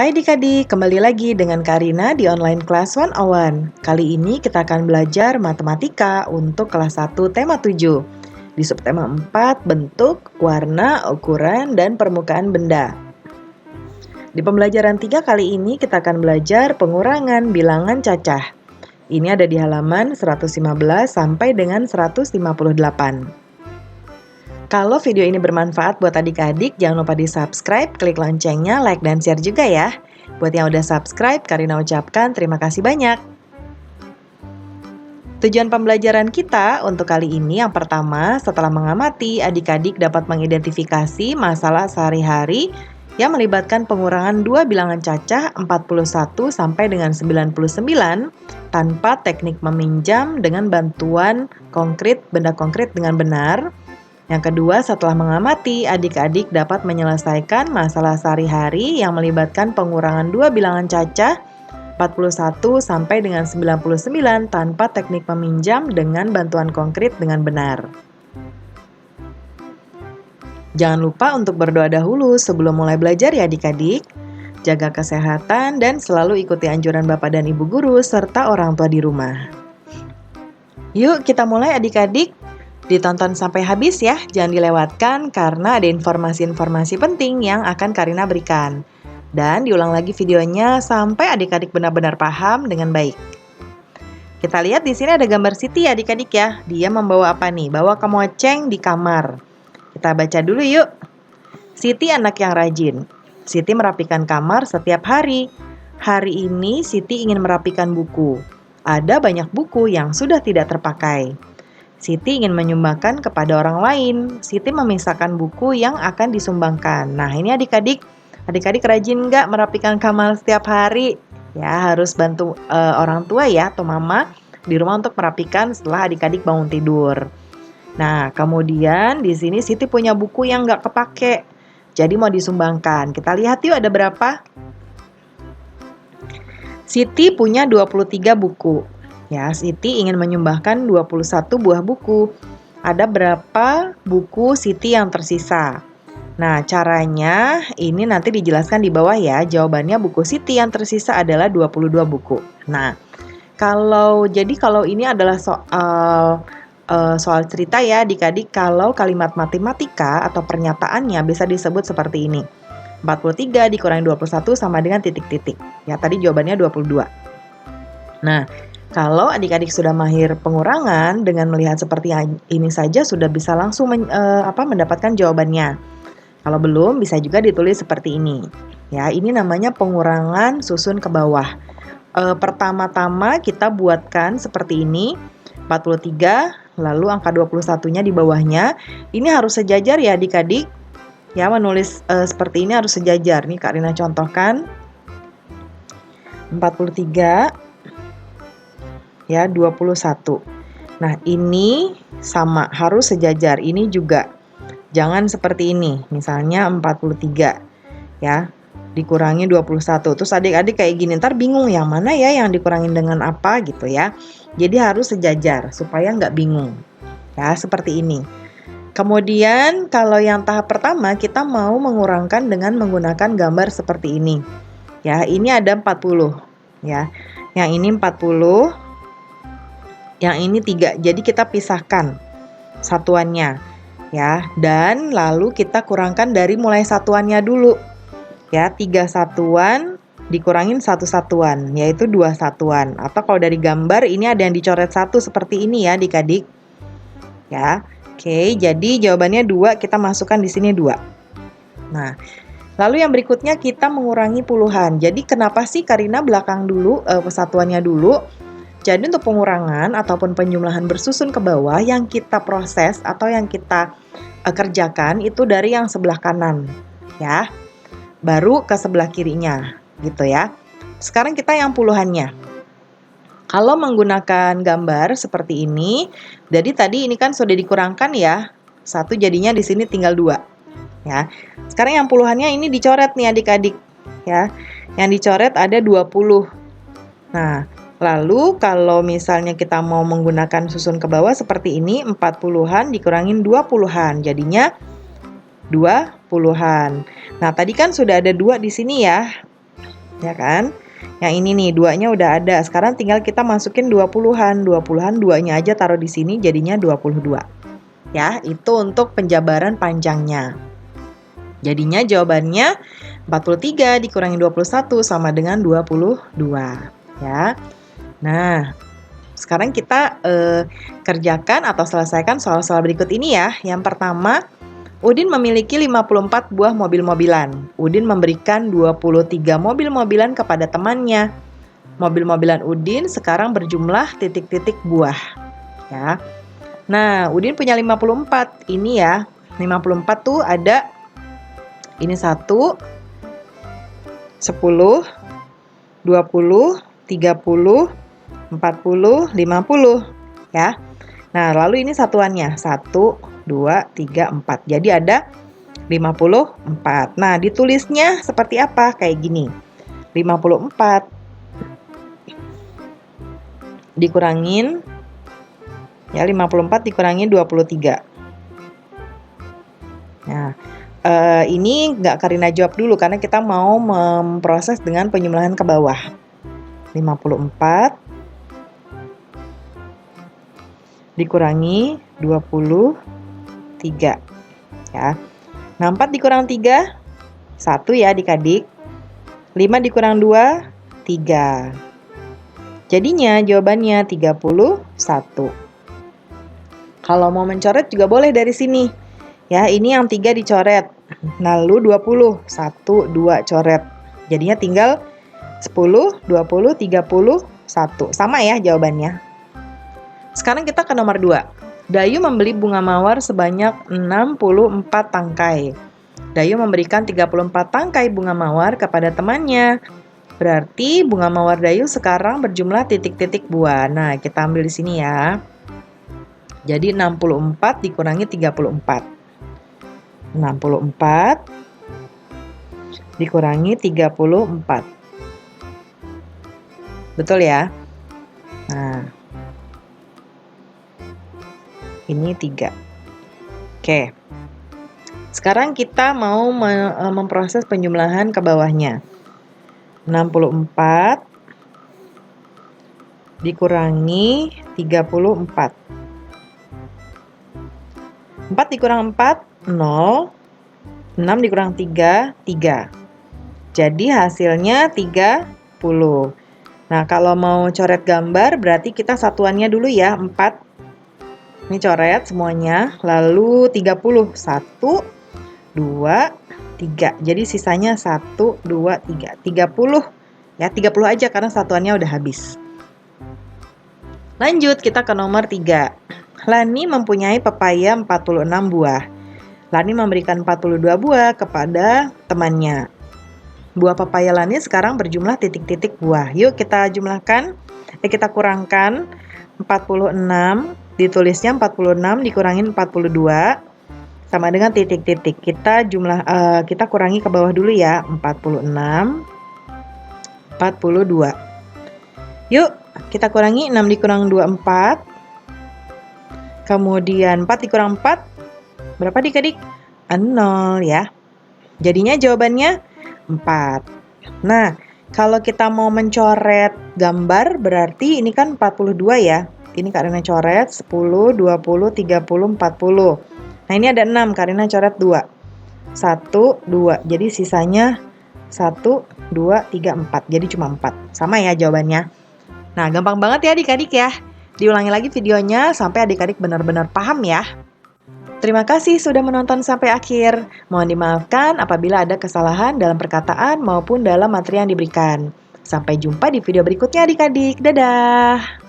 Hai adik-adik, kembali lagi dengan Karina di online class 101. Kali ini kita akan belajar matematika untuk kelas 1 tema 7. Di subtema 4, bentuk, warna, ukuran, dan permukaan benda. Di pembelajaran 3 kali ini kita akan belajar pengurangan bilangan cacah. Ini ada di halaman 115 sampai dengan 158. Kalau video ini bermanfaat buat adik-adik, jangan lupa di-subscribe, klik loncengnya, like, dan share juga ya. Buat yang udah subscribe, Karina ucapkan terima kasih banyak. Tujuan pembelajaran kita untuk kali ini yang pertama, setelah mengamati, adik-adik dapat mengidentifikasi masalah sehari-hari yang melibatkan pengurangan dua bilangan cacah 41 sampai dengan 99 tanpa teknik meminjam dengan bantuan benda konkret dengan benar. Yang kedua, setelah mengamati, adik-adik dapat menyelesaikan masalah sehari-hari yang melibatkan pengurangan dua bilangan cacah 41 sampai dengan 99 tanpa teknik meminjam dengan bantuan konkret dengan benar. Jangan lupa untuk berdoa dahulu sebelum mulai belajar ya adik-adik. Jaga kesehatan dan selalu ikuti anjuran Bapak dan Ibu guru serta orang tua di rumah. Yuk kita mulai adik-adik. Ditonton sampai habis ya, jangan dilewatkan karena ada informasi-informasi penting yang akan Karina berikan. Dan diulang lagi videonya sampai adik-adik benar-benar paham dengan baik. Kita lihat di sini ada gambar Siti ya adik-adik ya. Dia membawa apa nih? Bawa kemoceng di kamar. Kita baca dulu yuk. Siti anak yang rajin. Siti merapikan kamar setiap hari. Hari ini Siti ingin merapikan buku. Ada banyak buku yang sudah tidak terpakai. Siti ingin menyumbangkan kepada orang lain. Siti memisahkan buku yang akan disumbangkan. Nah ini adik-adik rajin nggak merapikan kamar setiap hari? Ya harus bantu orang tua ya atau mama di rumah untuk merapikan setelah adik-adik bangun tidur. Nah kemudian di sini Siti punya buku yang nggak kepake. Jadi mau disumbangkan. Kita lihat yuk ada berapa? Siti punya 23 buku. Ya, Siti ingin menyumbangkan 21 buah buku. Ada berapa buku Siti yang tersisa? Nah, caranya ini nanti dijelaskan di bawah ya. Jawabannya buku Siti yang tersisa adalah 22 buku. Nah, kalau ini adalah soal cerita ya adik-adik, kalau kalimat matematika atau pernyataannya bisa disebut seperti ini. 43 dikurangi 21 sama dengan titik-titik. Ya, tadi jawabannya 22. Nah, kalau adik-adik sudah mahir pengurangan, dengan melihat seperti ini saja sudah bisa langsung mendapatkan jawabannya. Kalau belum, bisa juga ditulis seperti ini. Ya, ini namanya pengurangan susun ke bawah. Pertama-tama kita buatkan seperti ini, 43, lalu angka 21-nya di bawahnya. Ini harus sejajar ya adik-adik. Ya, menulis seperti ini harus sejajar. Nih Kak Rina contohkan. 43 ya 21. Nah, ini sama, harus sejajar. Ini juga. Jangan seperti ini. Misalnya 43 ya, dikurangi 21. Terus adik-adik kayak gini, ntar bingung yang mana ya yang dikurangin dengan apa gitu ya. Jadi harus sejajar supaya nggak bingung. Ya, seperti ini. Kemudian kalau yang tahap pertama kita mau mengurangkan dengan menggunakan gambar seperti ini. Ya, ini ada 40 ya. Yang ini 40, yang ini 3. Jadi kita pisahkan satuannya ya, dan lalu kita kurangkan dari mulai satuannya dulu. Ya, 3 satuan dikurangin 1 satuan, yaitu 2 satuan. Atau kalau dari gambar ini ada yang dicoret 1 seperti ini ya adik-adik. Ya. Oke, jadi jawabannya 2, kita masukkan di sini 2. Nah, lalu yang berikutnya kita mengurangi puluhan. Jadi kenapa sih Karina belakang dulu satuannya dulu? Jadi untuk pengurangan ataupun penjumlahan bersusun ke bawah yang kita proses atau yang kita kerjakan itu dari yang sebelah kanan ya. Baru ke sebelah kirinya gitu ya. Sekarang kita yang puluhannya. Kalau menggunakan gambar seperti ini, jadi tadi ini kan sudah dikurangkan ya. 1 jadinya di sini tinggal 2. Ya. Sekarang yang puluhannya ini dicoret nih adik-adik ya. Yang dicoret ada 20. Nah, lalu kalau misalnya kita mau menggunakan susun ke bawah seperti ini, 40-an dikurangin 20-an, jadinya 20-an. Nah, tadi kan sudah ada 2 di sini ya. Ya kan? Yang ini nih, 2-nya udah ada. Sekarang tinggal kita masukin 20-an. 20-an 2-nya aja taruh di sini jadinya 22. Ya, itu untuk penjabaran panjangnya. Jadinya jawabannya 43 dikurangi 21 sama dengan 22. Ya. Nah, sekarang kita kerjakan atau selesaikan soal-soal berikut ini ya. Yang pertama, Udin memiliki 54 buah mobil-mobilan. Udin memberikan 23 mobil-mobilan kepada temannya. Mobil-mobilan Udin sekarang berjumlah titik-titik buah. Ya. Nah, Udin punya 54. Ini ya, 54 tuh ada ini 1, 10, 20, 30, 40, 50. Ya. Nah, lalu ini satuannya. 1, 2, 3, 4. Jadi ada 54. Nah, ditulisnya seperti apa? Kayak gini. 54 dikurangin, ya 54 dikurangi 23. Nah, ini nggak Karina jawab dulu karena kita mau memproses dengan penjumlahan ke bawah. 54 dikurangi 23. Ya. Nah, 4 dikurang 3, 1 ya adik-adik. 5 dikurang 2, 3. Jadinya jawabannya 31. Kalau mau mencoret juga boleh dari sini. Ya, ini yang 3 dicoret. Lalu 20, 1, 2 coret. Jadinya tinggal 10, 20, 30, 1. Sama ya jawabannya. Sekarang kita ke nomor 2. Dayu membeli bunga mawar sebanyak 64 tangkai. Dayu memberikan 34 tangkai bunga mawar kepada temannya. Berarti bunga mawar Dayu sekarang berjumlah titik-titik buah. Nah, kita ambil di sini ya. Jadi 64 dikurangi 34. 64 dikurangi 34. Betul ya? Nah, ini 3. Oke. Sekarang kita mau memproses penjumlahan ke bawahnya. 64 dikurangi 34. 4 dikurang 4, 0. 6 dikurang 3, 3. Jadi hasilnya 30. Nah, kalau mau coret gambar berarti kita satuannya dulu ya, 4. Ini coret semuanya, lalu 30. 1, 2, 3. Jadi sisanya 1, 2, 3. 30. Ya, 30 aja karena satuannya udah habis. Lanjut, kita ke nomor 3. Lani mempunyai pepaya 46 buah. Lani memberikan 42 buah kepada temannya. Buah pepaya Lani sekarang berjumlah titik-titik buah. Yuk kita jumlahkan, kita kurangkan. 46, ditulisnya 46 dikurangin 42 sama dengan titik-titik. Kita kurangi ke bawah dulu ya. 46, 42. Yuk kita kurangi. 6 dikurang 2, 4. Kemudian 4 dikurang 4, berapa adik-adik? 0 ya. Jadinya jawabannya 4. Nah, kalau kita mau mencoret gambar berarti ini kan 42 ya. Ini Karina coret 10, 20, 30, 40. Nah, ini ada 6, Karina coret 2. 1, 2. Jadi sisanya 1, 2, 3, 4. Jadi cuma 4. Sama ya jawabannya. Nah, gampang banget ya adik-adik ya. Diulangi lagi videonya sampai adik-adik benar-benar paham ya. Terima kasih sudah menonton sampai akhir. Mohon dimaafkan apabila ada kesalahan dalam perkataan maupun dalam materi yang diberikan. Sampai jumpa di video berikutnya adik-adik. Dadah!